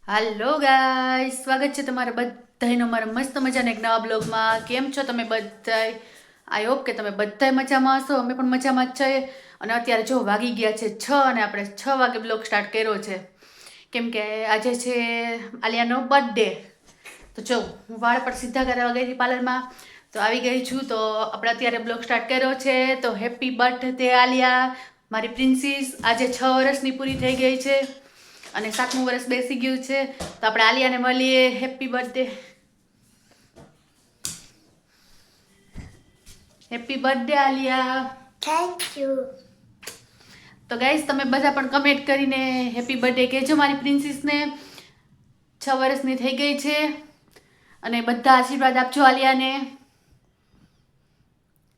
હાલો guys, સ્વાગત છે તમારા બધાયનો મારા મસ્ત મજાના એક નવા બ્લોગમાં. કેમ છો તમે બધાય? આઈ હોપ કે તમે બધાય મજામાં હશો. અમે પણ મજામાં જ છીએ. અને અત્યારે જો વાગી ગયા છે 6 અને આપણે 6 વાગે બ્લોગ સ્ટાર્ટ કર્યો છે. કેમ કે આજે છે આલિયાનો બર્થડે. તો જો હું વાળ પર સીધા કરવા ગઈ હતી પાર્લરમાં, તો આવી ગઈ છું. તો આપણે અત્યારે બ્લોગ સ્ટાર્ટ કર્યો છે. તો હેપી બર્થડે આલિયા, મારી પ્રિન્સીસ. આજે 6 વર્ષની પૂરી થઈ ગઈ છે અને 7મું વર્ષ બેસી ગયું છે. તો આપણે આલિયાને મળીએ. Happy birthday, happy birthday Alia. Thank you. તો ગાઈસ, તમે બધા પણ કમેન્ટ કરીને હેપી બર્થડે કહેજો મારી પ્રિન્સીસને. 6 વર્ષની થઈ ગઈ છે અને બધા આશીર્વાદ આપજો આલિયાને.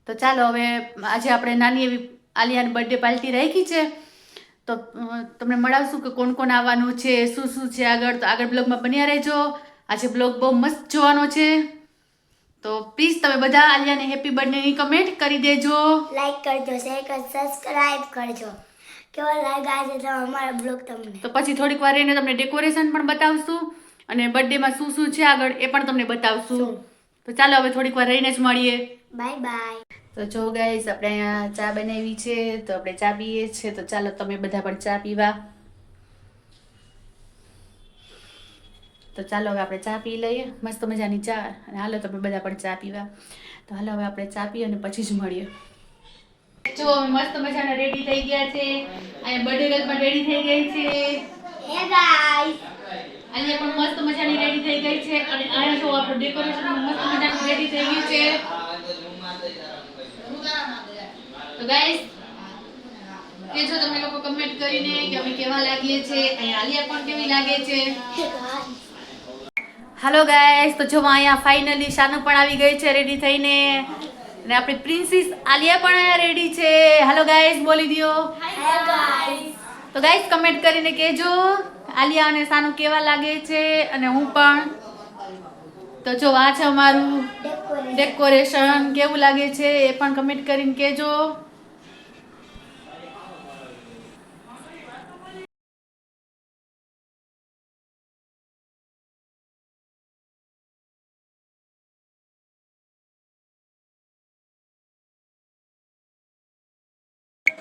તો ચાલો હવે આજે આપણે નાની એવી આલિયાની બર્થડે પાર્ટી રાખી છે. તો તમને મળાવશું કે કોણ કોણ આવવાનું છે, શું શું છે આગળ. તો આગળ બ્લોગમાં બન્યા રહેજો. આજે બ્લોગ બહુ મસ્ત જોવાનો છે. તો પ્લીઝ તમે બધા આલિયાને હેપી બર્થડેની કમેન્ટ કરી દેજો. લાઈક કરજો, શેર કરજો, સબસ્ક્રાઇબ કરજો. કેવો લાગ્યો આજે તો અમારો બ્લોગ તમને? તો પછી થોડીક વાર રહીને તમને ડેકોરેશન પણ બતાવશું અને બર્થડેમાં શું શું છે આગળ એ પણ તમને બતાવશું. તો ચાલો હવે થોડીક વાર રહીને જ મળીએ. Bye bye. તો જો ગાઈસ, આપણે અહીંયા ચા બનાવી છે. તો આપણે ચા પીએ છીએ. તો ચાલો તમે બધા પણ ચા પીવા. તો ચાલો હવે આપણે ચા પી લઈએ, મસ્ત મજાની ચા. અને હાલો તમે બધા પણ ચા પીવા. તો હાલો હવે આપણે ચા પીએ અને પછી જ મળીએ. જો અમે મસ્ત મજાના રેડી થઈ ગયા છે. અહીંયા બર્થડે ગર્લ પણ રેડી થઈ ગઈ છે. હે ગાઈસ, અહીંયા પણ મસ્ત મજાની રેડી થઈ ગઈ છે. અને અહીંયા જો આપણું ડેકોરેશન મસ્ત મજાનું રેડી થઈ ગયું છે. તો ગાઈસ, કે જો તમે લોકો કમેન્ટ કરીને કે અમે કેવા લાગીએ છે. અહીંયા આલિયા પણ કેવી લાગે છે. હાલો ગાઈસ, તો જો અહીંયા ફાઇનલી શાનુ પણ આવી ગઈ છે રેડી થઈને. અને આપણી પ્રિન્સીસ આલિયા પણ અહીંયા રેડી છે. હાલો ગાઈસ, બોલી દો. હે ગાઈસ. તો ગાઈસ, કમેન્ટ કરીને કહેજો આલિયા અને શાનુ કેવા લાગે છે. અને હું પણ. તો જો આ છે અમારું ડેકોરેશન, કેવું લાગે છે એ પણ કમેન્ટ કરીને કહેજો.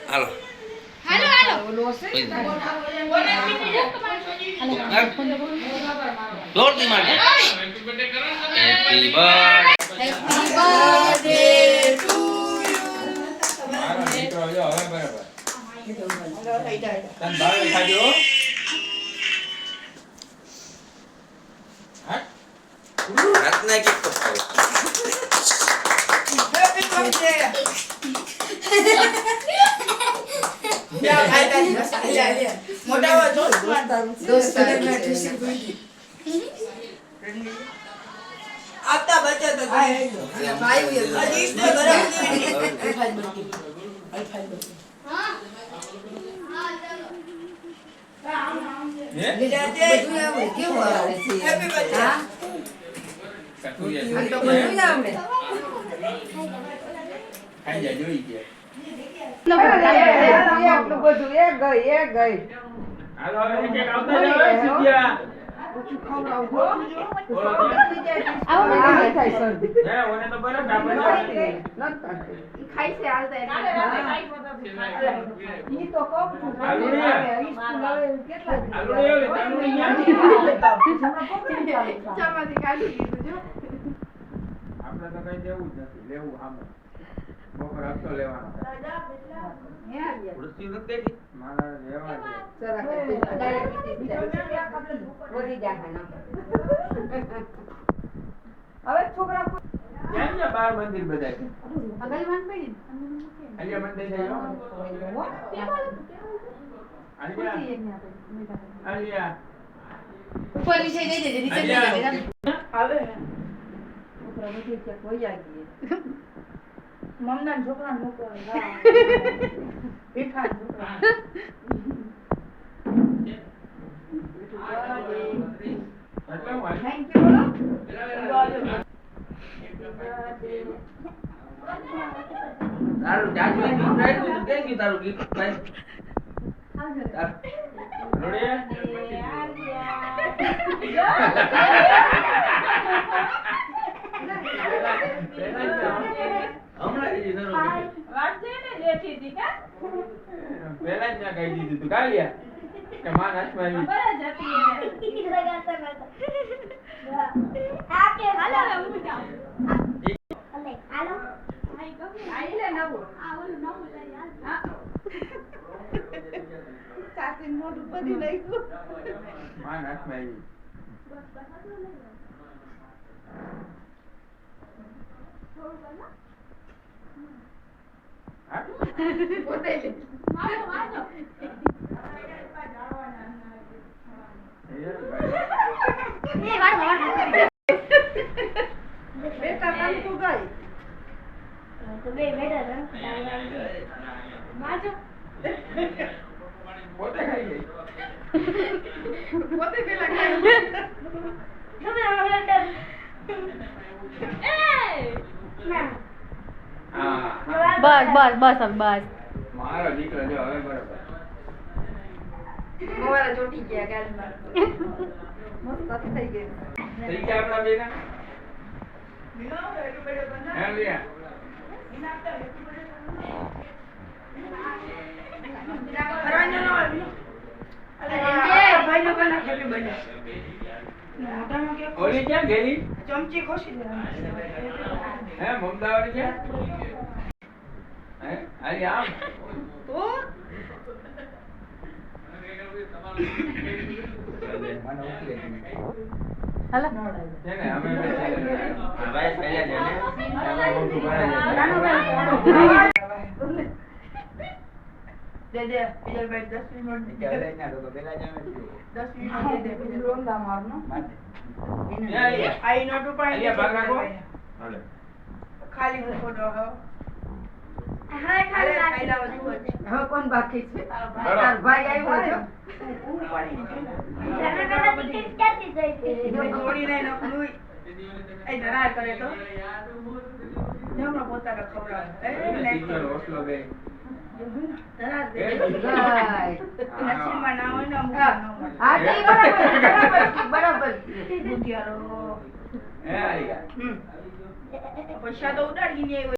હાલો હાલો હાલો જોરથી મારજે. Happy birthday happy birthday to રાતના કેક કપાવો. आता बच्चा तो भाई अजीज ने હવે છોકરા કેમ છે બાર મંદિર બધાય અગલવાન પડી આલિયા મંદિર છે આલિયા ઉપર વિશે જઈ જજે નીચે જઈ જજે. આવે છોકરા બધી ક્યાંક વહી આવી મમના છોકરાને મૂકો બેઠા છોકરા થેન્ક યુ તારું જાજુ ગીત રાખ્યું તો કેમ ગયું તારું ગીત ભાઈ? રોડે હમણાં જ શરૂ કરી. વાંચે ને લેખી દી કા પહેલા જ ના કહી દીધું તું કાલિયા કે માં નાચમાં આવી. ખબર જ હતી એને. લગાતા નતા. આ કે હાલો હું જાઉં. અલે હાલો. આઈ લે નવું. આ ઓલું નવું લઈ આલ. હા. સાસી મોઢું પડી નાખ્યું. માં નાચમાં આવી. હા? પોતે લે. એ વાળ વાળ. બેટા કંકુ ગઈ. તો બે બેટા માજો. પોતે ખાઈ ગઈ. પોતે પેલા ખાઈ. તમે આવડે. ના. હા. બસ હવે બસ. મારો દીકરો જો હવે બરોબર. મોવારા ચોટી ગયા ગાલમાં. મસ્ત થઈ ગઈ. થઈ ગયા આપણા બેના? હે લિયા? હરાજો નો આવી. ભાઈ નો બના હેપી બર્થડે. મોઢામાં કે ઓલી ક્યાં ગયેલી? ચમચી ખોસી દેવાની. હે મમતા વાળી ક્યાં? હે આલી આમ. તો હાલો. છે ને અમે બે છે. હા, ભાઈ પહેલા છે ને. એમાં મોટું ભરાય છે. દે દે બીજા ભાઈ 10 મિનિટ દે. પહેલા જ ના તો પહેલા જ અમે છીએ. 10 મિનિટ દે દે બીજા રોંગા મારનો. યા લિયા. આઈ નોટ ઉપર આલિયા ભાગ રાખો. હાલે. ખાલી મૂકો દો હવે. હવે હાલે ખાલી ખાઈ લાવો જુઓ છે. હવે કોણ બાકી છે બરાબર. તાર ભાઈ આવ્યો છે ઊંઘ પડી ગઈ ને. તમે પેલા ટિકિટ ક્યાંથી જોઈ જો થોડી નહીં નકલું. એ ધરાર કરે તો જમણો પોતાને ખવડાવે. એ નહીં સિગ્નલ ઓસ્લો ગઈ. ધરાર દે. એ ભાઈ નસીબમાં ના હોય ને અમુક હા ના હોય. હા તે બરાબર બરાબર બુદ્ધિયારો. હે આલિયા. પૈસા તો ઉડાડી નહીં